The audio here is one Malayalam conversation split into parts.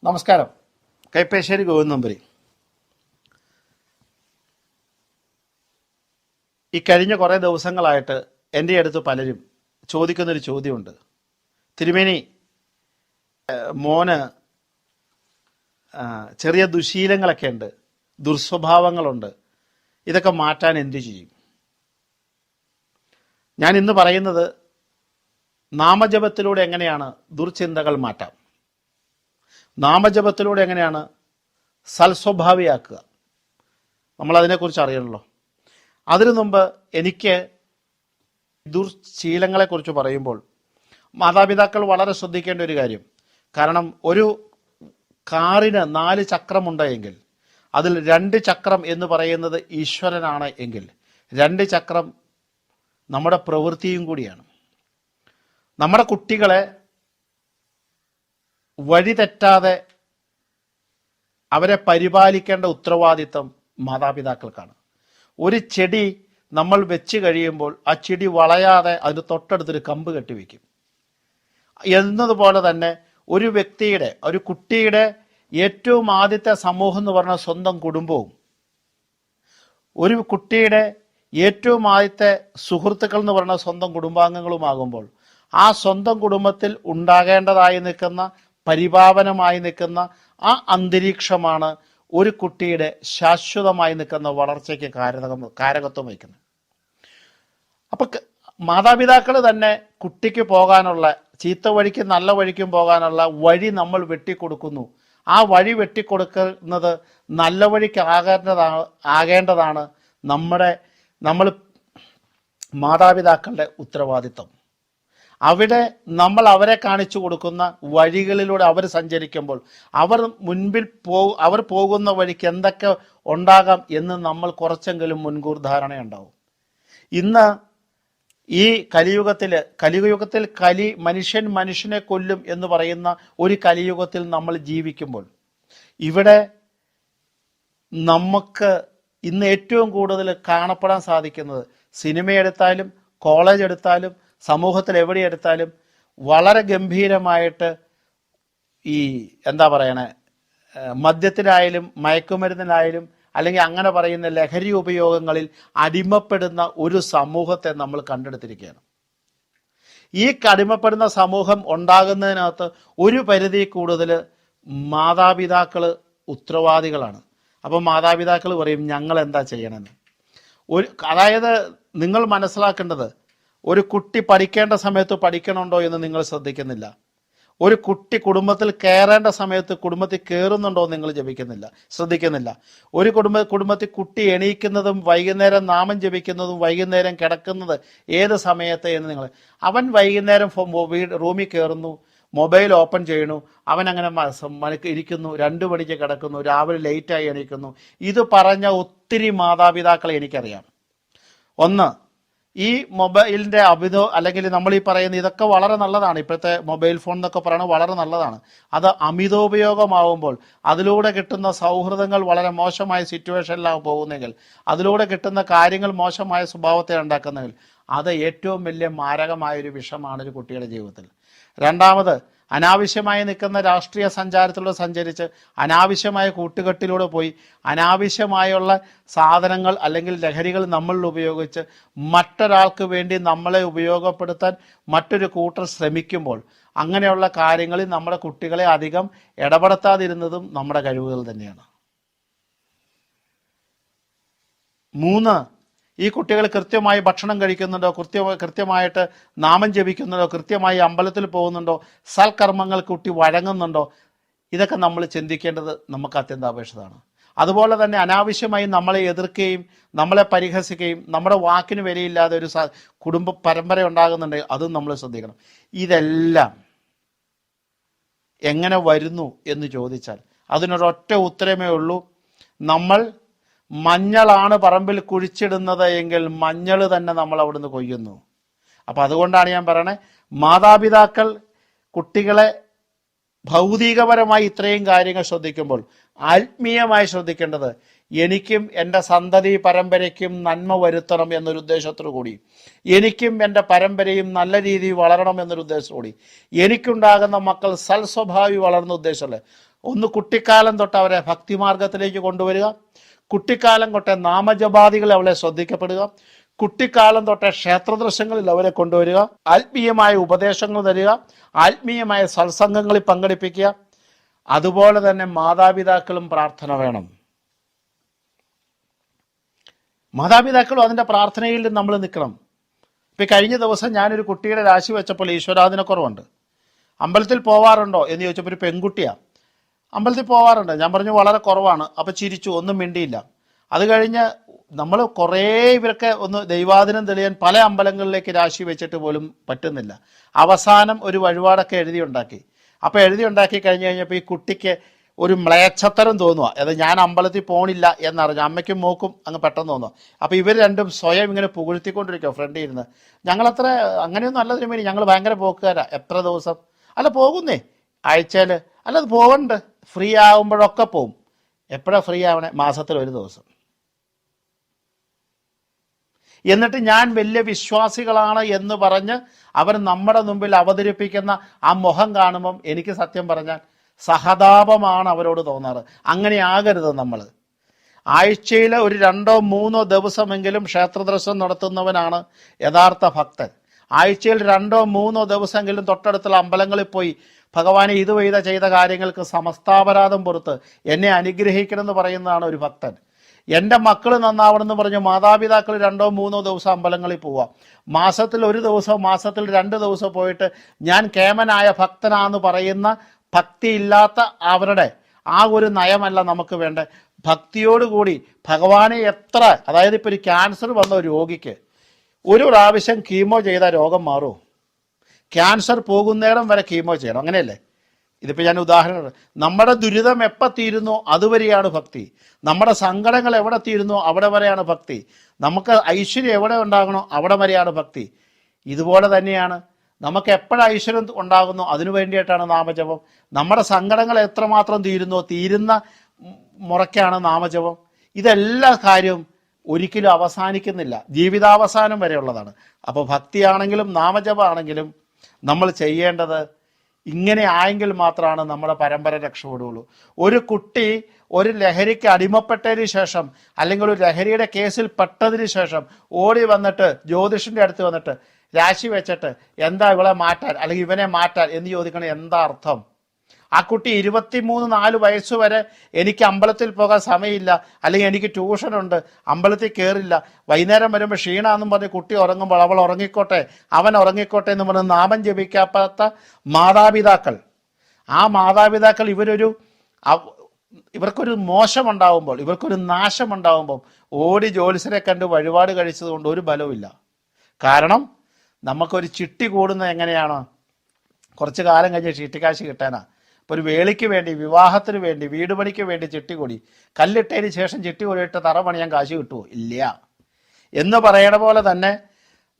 നമസ്കാരം. കൈപ്പേശ്ശേരി ഗോവിന്ദൻ നമ്പൂരി. ഈ കഴിഞ്ഞ കുറേ ദിവസങ്ങളായിട്ട് എൻ്റെ അടുത്ത് പലരും ചോദിക്കുന്നൊരു ചോദ്യമുണ്ട്. തിരുമേനി, മോന് ചെറിയ ദുശീലങ്ങളൊക്കെ ഉണ്ട്, ദുർസ്വഭാവങ്ങളുണ്ട്, ഇതൊക്കെ മാറ്റാൻ എന്തു ചെയ്യും? ഞാൻ ഇന്ന് പറയുന്നത് നാമജപത്തിലൂടെ എങ്ങനെയാണ് ദുർചിന്തകൾ മാറ്റാം, നാമജപത്തിലൂടെ എങ്ങനെയാണ് സൽസ്വഭാവിയാക്കുക. നമ്മളതിനെക്കുറിച്ച് അറിയണമല്ലോ. അതിനു മുമ്പ് എനിക്ക് ദുർശീലങ്ങളെക്കുറിച്ച് പറയുമ്പോൾ മാതാപിതാക്കൾ വളരെ ശ്രദ്ധിക്കേണ്ട ഒരു കാര്യം. കാരണം ഒരു കാറിന് 4 ചക്രമുണ്ടെങ്കിൽ അതിൽ 2 ചക്രം എന്ന് പറയുന്നത് ഈശ്വരനാണ് എങ്കിൽ 2 ചക്രം നമ്മുടെ പ്രവൃത്തിയും കൂടിയാണ്. നമ്മുടെ കുട്ടികളെ വഴിതെറ്റാതെ അവരെ പരിപാലിക്കേണ്ട ഉത്തരവാദിത്തം മാതാപിതാക്കൾക്കാണ്. ഒരു ചെടി നമ്മൾ വെച്ച് കഴിയുമ്പോൾ ആ ചെടി വളയാതെ അതിന് തൊട്ടടുത്തൊരു കമ്പ് കെട്ടിവെക്കും എന്നതുപോലെ തന്നെ ഒരു വ്യക്തിയുടെ, ഒരു കുട്ടിയുടെ ഏറ്റവും ആദ്യത്തെ സമൂഹം എന്ന് പറഞ്ഞാൽ സ്വന്തം കുടുംബവും, ഒരു കുട്ടിയുടെ ഏറ്റവും ആദ്യത്തെ സുഹൃത്തുക്കൾ എന്ന് പറഞ്ഞാൽ സ്വന്തം കുടുംബാംഗങ്ങളുമാകുമ്പോൾ ആ സ്വന്തം കുടുംബത്തിൽ ഉണ്ടാകേണ്ടതായി നിൽക്കുന്ന, പരിപാവനമായി നിൽക്കുന്ന ആ അന്തരീക്ഷമാണ് ഒരു കുട്ടിയുടെ ശാശ്വതമായി നിൽക്കുന്ന വളർച്ചയ്ക്ക് കാരകത്വം വഹിക്കുന്നത്. അപ്പം മാതാപിതാക്കൾ തന്നെ കുട്ടിക്ക് പോകാനുള്ള, ചീത്ത വഴിക്കും നല്ല വഴിക്കും പോകാനുള്ള വഴി നമ്മൾ വെട്ടിക്കൊടുക്കുന്നു. ആ വഴി വെട്ടിക്കൊടുക്കുന്നത് നല്ല വഴിക്ക് ആകേണ്ടതാണ് നമ്മൾ മാതാപിതാക്കളുടെ ഉത്തരവാദിത്വം. അവിടെ നമ്മൾ അവരെ കാണിച്ചു കൊടുക്കുന്ന വഴികളിലൂടെ അവർ സഞ്ചരിക്കുമ്പോൾ അവർ പോകുന്ന വഴിക്ക് എന്തൊക്കെ ഉണ്ടാകാം എന്ന് നമ്മൾ കുറച്ചെങ്കിലും മുൻകൂർ ധാരണയുണ്ടാവും. ഇന്ന് ഈ കലിയുഗത്തിൽ മനുഷ്യനെ കൊല്ലും എന്ന് പറയുന്ന ഒരു കലിയുഗത്തിൽ നമ്മൾ ജീവിക്കുമ്പോൾ ഇവിടെ നമുക്ക് ഇന്ന് ഏറ്റവും കൂടുതൽ കാണപ്പെടാൻ സാധിക്കുന്നത്, സിനിമയെടുത്താലും കോളേജ് എടുത്താലും സമൂഹത്തിൽ എവിടെ എടുത്താലും വളരെ ഗംഭീരമായിട്ട് ഈ മദ്യത്തിനായാലും മയക്കുമരുന്നിനായാലും അല്ലെങ്കിൽ അങ്ങനെ പറയുന്ന ലഹരി ഉപയോഗങ്ങളിൽ അടിമപ്പെടുന്ന ഒരു സമൂഹത്തെ നമ്മൾ കണ്ടെടുത്തിരിക്കുകയാണ്. ഈ അടിമപ്പെടുന്ന സമൂഹം ഉണ്ടാകുന്നതിനകത്ത് ഒരു പരിധി കൂടുതൽ മാതാപിതാക്കൾ ഉത്തരവാദികളാണ്. അപ്പം മാതാപിതാക്കൾ പറയും ഞങ്ങൾ എന്താ ചെയ്യണമെന്ന്. അതായത് നിങ്ങൾ മനസ്സിലാക്കേണ്ടത്, ഒരു കുട്ടി പഠിക്കേണ്ട സമയത്ത് പഠിക്കണുണ്ടോ എന്ന് നിങ്ങൾ ശ്രദ്ധിക്കുന്നില്ല. ഒരു കുട്ടി കുടുംബത്തിൽ കയറേണ്ട സമയത്ത് കുടുംബത്തിൽ കയറുന്നുണ്ടോ നിങ്ങൾ ശ്രദ്ധിക്കുന്നില്ല. ഒരു കുടുംബത്തിൽ കുട്ടി എണീക്കുന്നതും വൈകുന്നേരം നാമം ജപിക്കുന്നതും വൈകുന്നേരം കിടക്കുന്നത് ഏത് സമയത്ത് എന്ന് അവൻ വൈകുന്നേരം റൂമിൽ കയറുന്നു, മൊബൈൽ ഓപ്പൺ ചെയ്യണു, അവൻ അങ്ങനെ ഇരിക്കുന്നു, 2 മണിക്ക് കിടക്കുന്നു, രാവിലെ ലേറ്റായി എണീക്കുന്നു. ഇത് പറഞ്ഞ ഒത്തിരി മാതാപിതാക്കളെ എനിക്കറിയാം. ഒന്ന്, ഈ മൊബൈലിൻ്റെ അല്ലെങ്കിൽ നമ്മൾ ഈ പറയുന്ന ഇതൊക്കെ വളരെ നല്ലതാണ്. ഇപ്പോഴത്തെ മൊബൈൽ ഫോൺ എന്നൊക്കെ പറയുന്നത് വളരെ നല്ലതാണ്. അത് അമിതോപയോഗമാവുമ്പോൾ അതിലൂടെ കിട്ടുന്ന സൗഹൃദങ്ങൾ വളരെ മോശമായ സിറ്റുവേഷനിലാണ് പോകുന്നെങ്കിൽ, അതിലൂടെ കിട്ടുന്ന കാര്യങ്ങൾ മോശമായ സ്വഭാവത്തെ ഉണ്ടാക്കുന്നെങ്കിൽ അത് ഏറ്റവും വലിയ മാരകമായൊരു വിഷമാണ് ഒരു കുട്ടിയുടെ ജീവിതത്തിൽ. രണ്ടാമത്, അനാവശ്യമായി നിൽക്കുന്ന രാഷ്ട്രീയ സഞ്ചാരത്തിലൂടെ സഞ്ചരിച്ച് അനാവശ്യമായ കൂട്ടുകെട്ടിലൂടെ പോയി അനാവശ്യമായുള്ള സാധനങ്ങൾ അല്ലെങ്കിൽ ലഹരികൾ നമ്മളിൽ ഉപയോഗിച്ച് മറ്റൊരാൾക്ക് വേണ്ടി നമ്മളെ ഉപയോഗപ്പെടുത്താൻ മറ്റൊരു കൂട്ടർ ശ്രമിക്കുമ്പോൾ അങ്ങനെയുള്ള കാര്യങ്ങളിൽ നമ്മുടെ കുട്ടികളെ അധികം ഇടപെടുത്താതിരുന്നതും നമ്മുടെ കഴിവുകൾ തന്നെയാണ്. 3, ഈ കുട്ടികൾ കൃത്യമായി ഭക്ഷണം കഴിക്കുന്നുണ്ടോ, കൃത്യമായിട്ട് നാമം ജപിക്കുന്നുണ്ടോ, കൃത്യമായി അമ്പലത്തിൽ പോകുന്നുണ്ടോ, സൽക്കർമ്മങ്ങൾ കുട്ടി വഴങ്ങുന്നുണ്ടോ, ഇതൊക്കെ നമ്മൾ ചിന്തിക്കേണ്ടത് നമുക്ക് അത്യന്താപേക്ഷിതമാണ്. അതുപോലെ തന്നെ അനാവശ്യമായി നമ്മളെ എതിർക്കുകയും നമ്മളെ പരിഹസിക്കുകയും നമ്മുടെ വാക്കിന് വിലയില്ലാതെ ഒരു കുടുംബ പരമ്പര ഉണ്ടാകുന്നുണ്ടെങ്കിൽ അതും നമ്മൾ ശ്രദ്ധിക്കണം. ഇതെല്ലാം എങ്ങനെ വരുന്നു എന്ന് ചോദിച്ചാൽ അതിനൊരൊറ്റ ഉത്തരമേ ഉള്ളൂ. നമ്മൾ മഞ്ഞളാണ് പറമ്പിൽ കുഴിച്ചിടുന്നത് എങ്കിൽ മഞ്ഞൾ തന്നെ നമ്മൾ അവിടുന്ന് കൊയ്യുന്നു. അപ്പം അതുകൊണ്ടാണ് ഞാൻ പറയണേ, മാതാപിതാക്കൾ കുട്ടികളെ ഭൗതികപരമായി ഇത്രയും കാര്യങ്ങൾ ശ്രദ്ധിക്കുമ്പോൾ ആത്മീയമായി ശ്രദ്ധിക്കേണ്ടത് എനിക്കും എൻ്റെ സന്തതി പരമ്പരയ്ക്കും നന്മ വരുത്തണം എന്നൊരു ഉദ്ദേശത്തോടു കൂടി, എനിക്കും എൻ്റെ പരമ്പരയും നല്ല രീതിയിൽ വളരണം എന്നൊരു ഉദ്ദേശത്തോടു കൂടി, എനിക്കുണ്ടാകുന്ന മക്കൾ സൽസ്വഭാവി വളർന്ന ഉദ്ദേശമല്ലേ. ഒന്ന് കുട്ടിക്കാലം തൊട്ട് അവരെ ഭക്തിമാർഗത്തിലേക്ക് കൊണ്ടുവരിക, കുട്ടിക്കാലം തൊട്ടേ നാമജപാദികൾ അവളെ ശ്രദ്ധിക്കപ്പെടുക, കുട്ടിക്കാലം തൊട്ടേ ക്ഷേത്രദർശനങ്ങളിൽ അവരെ കൊണ്ടുവരിക, ആത്മീയമായ ഉപദേശങ്ങൾ തരിക, ആത്മീയമായ സത്സംഗങ്ങളിൽ പങ്കെടുപ്പിക്കുക. അതുപോലെ തന്നെ മാതാപിതാക്കളും പ്രാർത്ഥന വേണം. മാതാപിതാക്കളും അതിൻ്റെ പ്രാർത്ഥനയിൽ നമ്മൾ നിൽക്കണം. ഇപ്പം കഴിഞ്ഞ ദിവസം ഞാനൊരു കുട്ടിയുടെ രാശി വെച്ചപ്പോൾ ഈശ്വരാധീനക്കുറവുണ്ട്. അമ്പലത്തിൽ പോവാറുണ്ടോ എന്ന് ചോദിച്ചപ്പോൾ ഒരു പെൺകുട്ടിയാണ്. അമ്പലത്തിൽ പോവാറുണ്ട്. ഞാൻ പറഞ്ഞു വളരെ കുറവാണ്. അപ്പോൾ ചിരിച്ചു, ഒന്നും മിണ്ടിയില്ല. അത് കഴിഞ്ഞ് നമ്മൾ കുറേ ഇവരൊക്കെ ഒന്ന് ദൈവാധീനം തെളിയാൻ പല അമ്പലങ്ങളിലേക്ക് രാശി വെച്ചിട്ട് പോലും പറ്റുന്നില്ല. അവസാനം ഒരു വഴിപാടൊക്കെ എഴുതിയുണ്ടാക്കി. അപ്പോൾ എഴുതിയുണ്ടാക്കി കഴിഞ്ഞ് കഴിഞ്ഞപ്പോൾ ഈ കുട്ടിക്ക് ഒരു മ്ലേച്ഛത്തരം തോന്നുക. അത് ഞാൻ അമ്പലത്തിൽ പോണില്ല എന്നറിഞ്ഞു. അമ്മയ്ക്കും മോക്കും അങ്ങ് പെട്ടെന്ന് തോന്നുക. അപ്പോൾ ഇവർ രണ്ടും സ്വയം ഇങ്ങനെ പുകഴ്ത്തിക്കൊണ്ടിരിക്കുക ഫ്രണ്ടിൽ ഇരുന്ന്. ഞങ്ങളത്ര അങ്ങനെയൊന്നും അല്ല തിരുമേനി, ഞങ്ങൾ ഭയങ്കര പോക്കുകാരാ. എത്ര ദിവസം? അല്ല പോകുന്നേ ആഴ്ചയിൽ. അല്ല അത് പോകണ്ട്, ഫ്രീ ആകുമ്പോഴൊക്കെ പോവും. എപ്പോഴാണ് ഫ്രീ ആവണേ? മാസത്തിൽ ഒരു ദിവസം. എന്നിട്ട് ഞാൻ വലിയ വിശ്വാസികളാണ് എന്ന് പറഞ്ഞ് അവർ നമ്മുടെ മുമ്പിൽ അവതരിപ്പിക്കുന്ന ആ മുഖം കാണുമ്പം എനിക്ക് സത്യം പറഞ്ഞാൽ സഹതാപമാണ് അവരോട് തോന്നാറ്. അങ്ങനെ ആകരുത് നമ്മൾ. ആഴ്ചയിൽ ഒരു 2-3 ദിവസമെങ്കിലും ക്ഷേത്രദർശനം നടത്തുന്നവനാണ് യഥാർത്ഥ ഭക്തൻ. ആഴ്ചയിൽ 2-3 ദിവസമെങ്കിലും തൊട്ടടുത്തുള്ള അമ്പലങ്ങളിൽ പോയി ഭഗവാനെ ഇത് ചെയ്ത കാര്യങ്ങൾക്ക് സമസ്താപരാധം പുറത്ത് എന്നെ അനുഗ്രഹിക്കണമെന്ന് പറയുന്നതാണ് ഒരു ഭക്തൻ. എൻ്റെ മക്കൾ നന്നാവണമെന്ന് പറഞ്ഞ് മാതാപിതാക്കൾ 2-3 ദിവസം അമ്പലങ്ങളിൽ പോവാം. മാസത്തിൽ ഒരു ദിവസം, മാസത്തിൽ 2 ദിവസം പോയിട്ട് ഞാൻ കേമനായ ഭക്തനാന്ന് പറയുന്ന ഭക്തിയില്ലാത്ത അവരുടെ ആ ഒരു നയമല്ല നമുക്ക് വേണ്ടത്. ഭക്തിയോടുകൂടി ഭഗവാനെ എത്ര, അതായത് ഇപ്പോൾ ഒരു ക്യാൻസർ വന്ന ഒരു രോഗിക്ക് ഒരു പ്രാവശ്യം കീമോ ചെയ്താൽ രോഗം മാറുമോ? ക്യാൻസർ പോകുന്നേരം വരെ കീമോ ചെയ്യണം, അങ്ങനെയല്ലേ? ഇതിപ്പോൾ ഞാൻ ഉദാഹരണം, നമ്മുടെ ദുരിതം എപ്പോൾ തീരുന്നോ അതുവരെയാണ് ഭക്തി. നമ്മുടെ സങ്കടങ്ങൾ എവിടെ തീരുന്നോ അവിടെ വരെയാണ് ഭക്തി. നമുക്ക് ഐശ്വര്യം എവിടെ ഉണ്ടാകണോ അവിടെ വരെയാണ് ഭക്തി. ഇതുപോലെ തന്നെയാണ് നമുക്ക് എപ്പോഴും ഐശ്വര്യം ഉണ്ടാകുന്നു അതിനു വേണ്ടിയിട്ടാണ് നാമജപം. നമ്മുടെ സങ്കടങ്ങൾ എത്രമാത്രം തീരുന്ന മുറയ്ക്കാണ് നാമജപം. ഇതെല്ലാ കാര്യവും ഒരിക്കലും അവസാനിക്കുന്നില്ല, ജീവിതാവസാനം വരെയുള്ളതാണ്. അപ്പോൾ ഭക്തിയാണെങ്കിലും നാമജപമാണെങ്കിലും നമ്മൾ ചെയ്യേണ്ടത് ഇങ്ങനെ ആയെങ്കിൽ മാത്രമാണ് നമ്മുടെ പരമ്പര രക്ഷപ്പെടുകയുള്ളൂ. ഒരു കുട്ടി ഒരു ലഹരിക്ക് അടിമപ്പെട്ടതിന് ശേഷം അല്ലെങ്കിൽ ഒരു ലഹരിയുടെ കേസിൽ പെട്ടതിന് ശേഷം ഓടി വന്നിട്ട് ജ്യോതിഷൻ്റെ അടുത്ത് വന്നിട്ട് രാശി വെച്ചിട്ട് എന്താ ഇവളെ മാറ്റാൻ അല്ലെങ്കിൽ ഇവനെ മാറ്റാൻ എന്ന് ചോദിക്കണ എന്താ അർത്ഥം? ആ കുട്ടി 23-4 വയസ്സ് വരെ എനിക്ക് അമ്പലത്തിൽ പോകാൻ സമയമില്ല, അല്ലെങ്കിൽ എനിക്ക് ട്യൂഷനുണ്ട്, അമ്പലത്തിൽ കയറില്ല, വൈകുന്നേരം വരുമ്പോൾ ക്ഷീണമെന്നും പറഞ്ഞ് കുട്ടി ഉറങ്ങുമ്പോൾ അവൾ ഉറങ്ങിക്കോട്ടെ അവൻ ഉറങ്ങിക്കോട്ടെ എന്ന് പറഞ്ഞ് നാമം ജപിക്കാത്ത മാതാപിതാക്കൾ, ആ മാതാപിതാക്കൾ ഇവർക്കൊരു മോശമുണ്ടാകുമ്പോൾ, ഇവർക്കൊരു നാശമുണ്ടാകുമ്പോൾ ഓടി ജ്യോത്സ്യരെ കണ്ട് വഴിപാട് കഴിച്ചത് കൊണ്ട് ഒരു ബലവുമില്ല. കാരണം നമുക്കൊരു ചിട്ടി കൂടുന്നത് എങ്ങനെയാണ്? കുറച്ച് കാലം കഴിഞ്ഞ് ചിട്ടിക്കാശ് കിട്ടാനാ. ഇപ്പോൾ ഒരു വേളിക്ക് വേണ്ടി, വിവാഹത്തിന് വേണ്ടി, വീട് പണിക്ക് വേണ്ടി ചിട്ടി കൂടി, കല്ലിട്ടതിന് ശേഷം ചിട്ടി കൂടിയിട്ട് തറ പണിയാൻ കാശ് കിട്ടുമോ? ഇല്ല. എന്ന് പറയണ പോലെ തന്നെ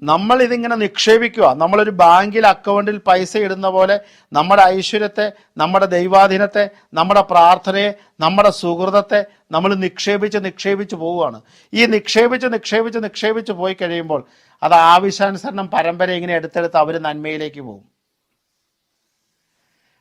നമ്മൾ ഇതിങ്ങനെ നിക്ഷേപിക്കുക. നമ്മളൊരു ബാങ്കിൽ അക്കൗണ്ടിൽ പൈസ ഇടുന്ന പോലെ നമ്മുടെ ഐശ്വര്യത്തെ, നമ്മുടെ ദൈവാധീനത്തെ, നമ്മുടെ പ്രാർത്ഥനയെ, നമ്മുടെ സുഹൃതത്തെ നമ്മൾ നിക്ഷേപിച്ച് പോവുകയാണ്. ഈ നിക്ഷേപിച്ച് പോയി കഴിയുമ്പോൾ അത് ആവശ്യാനുസരണം പരമ്പര ഇങ്ങനെ എടുത്തെടുത്ത് അവർ നന്മയിലേക്ക് പോകും.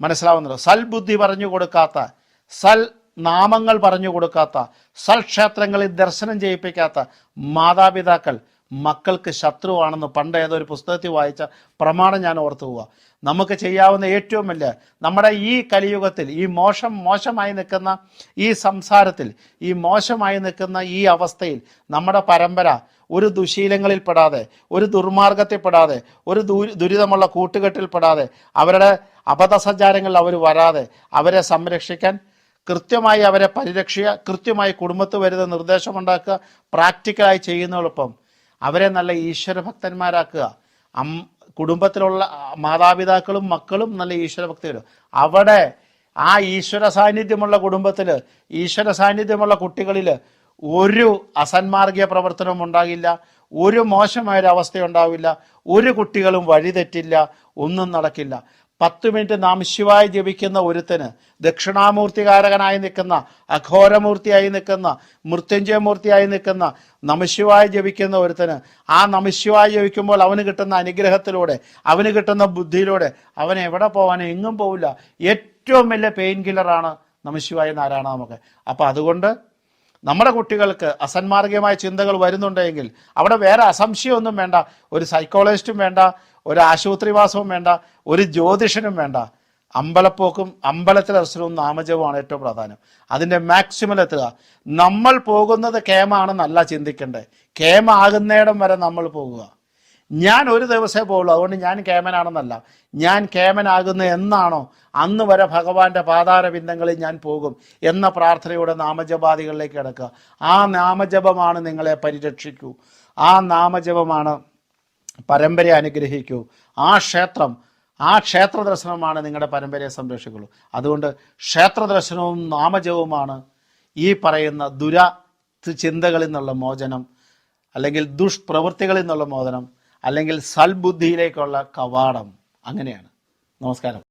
മനസ്സിലാവുന്നല്ലോ? സൽബുദ്ധി പറഞ്ഞു കൊടുക്കാത്ത, സൽ നാമങ്ങൾ പറഞ്ഞു കൊടുക്കാത്ത, സൽക്ഷേത്രങ്ങളിൽ ദർശനം ചെയ്യിപ്പിക്കാത്ത മാതാപിതാക്കൾ മക്കൾക്ക് ശത്രുവാണെന്ന് പണ്ട് ഏതൊരു പുസ്തകത്തിൽ വായിച്ച പ്രമാണം ഞാൻ ഓർത്തു പോവുക. നമുക്ക് ചെയ്യാവുന്ന ഏറ്റവും വലിയ, നമ്മുടെ ഈ കലിയുഗത്തിൽ, ഈ മോശമായി നിൽക്കുന്ന ഈ സംസാരത്തിൽ, ഈ മോശമായി നിൽക്കുന്ന ഈ അവസ്ഥയിൽ നമ്മുടെ പരമ്പര ഒരു ദുശീലങ്ങളിൽ പെടാതെ, ഒരു ദുർമാർഗത്തിൽ പെടാതെ, ഒരു ദുരിതമുള്ള കൂട്ടുകെട്ടിൽ പെടാതെ, അവരുടെ അബദ്ധസഞ്ചാരങ്ങളിൽ അവർ വരാതെ അവരെ സംരക്ഷിക്കാൻ കൃത്യമായി അവരെ പരിരക്ഷിക്കുക, കൃത്യമായി കുടുംബത്ത് വരുന്ന നിർദ്ദേശമുണ്ടാക്കുക, പ്രാക്ടിക്കലായി ചെയ്യുന്നതോടൊപ്പം അവരെ നല്ല ഈശ്വരഭക്തന്മാരാക്കുക. കുടുംബത്തിലുള്ള മാതാപിതാക്കളും മക്കളും നല്ല ഈശ്വരഭക്തികളും, അവിടെ ആ ഈശ്വര സാന്നിധ്യമുള്ള കുടുംബത്തിൽ, ഈശ്വര സാന്നിധ്യമുള്ള കുട്ടികളിൽ ഒരു അസന്മാർഗീയ പ്രവർത്തനവും ഉണ്ടാകില്ല, ഒരു മോശമായൊരവസ്ഥ ഉണ്ടാവില്ല, ഒരു കുട്ടികളും വഴിതെറ്റില്ല, ഒന്നും നടക്കില്ല. 10 മിനിറ്റ് നാം ശിവായി ജപിക്കുന്ന ഒരുത്തന്, ദക്ഷിണാമൂർത്തികാരകനായി നിൽക്കുന്ന, അഘോരമൂർത്തിയായി നിൽക്കുന്ന, മൃത്യുഞ്ജയമൂർത്തിയായി നിൽക്കുന്ന നമശിവായി ജപിക്കുന്ന ഒരുത്തന്, ആ നമശിവായി ജപിക്കുമ്പോൾ അവന് കിട്ടുന്ന അനുഗ്രഹത്തിലൂടെ, അവന് കിട്ടുന്ന ബുദ്ധിയിലൂടെ അവൻ എവിടെ പോകാനും എങ്ങും പോവില്ല. ഏറ്റവും വലിയ പെയിൻ കില്ലറാണ് നമഃശിവായ നാരായണ നമുക്ക്. അപ്പം അതുകൊണ്ട് നമ്മുടെ കുട്ടികൾക്ക് അസന്മാർഗീയമായ ചിന്തകൾ വരുന്നുണ്ടെങ്കിൽ അവിടെ വേറെ അസംശയമൊന്നും വേണ്ട, ഒരു സൈക്കോളജിസ്റ്റും വേണ്ട, ഒരു ആശുപത്രിവാസവും വേണ്ട, ഒരു ജ്യോതിഷനും വേണ്ട. അമ്പലപ്പോക്കും അമ്പലത്തിലെ ദർശനവും നാമജപവുമാണ് ഏറ്റവും പ്രധാനം. അതിൻ്റെ മാക്സിമം എത്തുക. നമ്മൾ പോകുന്നത് കേമാണെന്നല്ല ചിന്തിക്കേണ്ടത്, കേമാകുന്നിടം വരെ നമ്മൾ പോകുക. ഞാൻ ഒരു ദിവസമേ പോകുള്ളൂ, അതുകൊണ്ട് ഞാൻ കേമനാണെന്നല്ല. ഞാൻ കേമനാകുന്ന എന്നാണോ അന്ന് വരെ ഭഗവാന്റെ പാതാരബിന്ദങ്ങളിൽ ഞാൻ പോകും എന്ന പ്രാർത്ഥനയോടെ നാമജപാദികളിലേക്ക് കിടക്കുക. ആ നാമജപമാണ് നിങ്ങളെ പരിരക്ഷിക്കൂ, ആ നാമജപമാണ് പരമ്പരയെ അനുഗ്രഹിക്കൂ. ആ ക്ഷേത്ര ദർശനമാണ് നിങ്ങളുടെ പരമ്പരയെ സംരക്ഷിക്കുള്ളൂ. അതുകൊണ്ട് ക്ഷേത്ര ദർശനവും നാമജപവുമാണ് ഈ പറയുന്ന ചിന്തകളിൽ നിന്നുള്ള മോചനം, അല്ലെങ്കിൽ ദുഷ്പ്രവൃത്തികളിൽ നിന്നുള്ള മോചനം, അല്ലെങ്കിൽ സൽബുദ്ധിയിലേക്കുള്ള കവാടം. അങ്ങനെയാണ്. നമസ്കാരം.